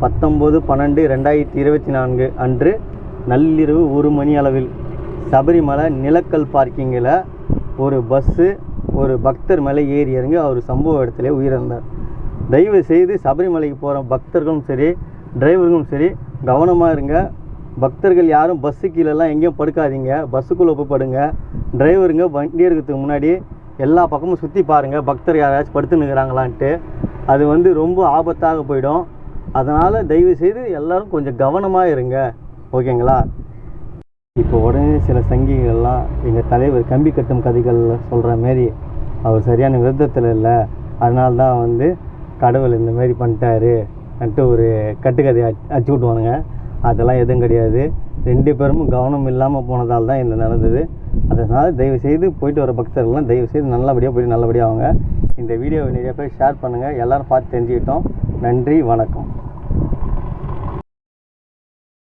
19/12/2024 அன்று நள்ளிரவு 1 மணி அளவில் சபரிமலை நிலக்கல் பார்க்கிங்கில் ஒரு பஸ்ஸு ஒரு பக்தர் மேலே ஏறி இறங்கி அவர் சம்பவ இடத்துல உயிரிழந்தார். தயவு செய்து சபரிமலைக்கு போகிற பக்தர்களும் சரி டிரைவர்களும் சரி கவனமாக இருங்க. பக்தர்கள் யாரும் பஸ்ஸு கீழெல்லாம் எங்கேயும் படுக்காதீங்க, பஸ்ஸுக்குள்ளே போய் படுங்க. டிரைவருங்க வண்டி எடுக்கிறதுக்கு முன்னாடி எல்லா பக்கமும் சுற்றி பாருங்கள், பக்தர் யாராச்சும் படுத்து நிற்கிறாங்களான்ட்டு. அது ரொம்ப ஆபத்தாக போயிடும். அதனால் தயவுசெய்து எல்லோரும் கொஞ்சம் கவனமாக இருங்க, ஓகேங்களா? இப்போ உடனே சில சங்கிகள்லாம் எங்கள் தலைவர் கம்பி கட்டும் கதைகள் சொல்கிற மாரி அவர் சரியான விருத்தத்தில் இல்லை, அதனால தான் கடவுள் இந்த மாரி பண்ணிட்டாருன்ட்டு ஒரு கட்டுக்கதையை அச்சு விட்டுவானுங்க. அதெல்லாம் எதுவும் கிடையாது. 2 பேரும் கவனம் இல்லாமல் போனதால் தான் இந்த நடந்தது. அதனால் தயவுசெய்து போயிட்டு வர பக்தர்கள்லாம் தயவுசெய்து நல்லபடியாக போயிட்டு நல்லபடியாக வாங்க. இந்த வீடியோவை நிறைய பேர் ஷேர் பண்ணுங்கள், எல்லோரும் பார்த்து தெரிஞ்சுக்கிட்டோம். நன்றி, வணக்கம்.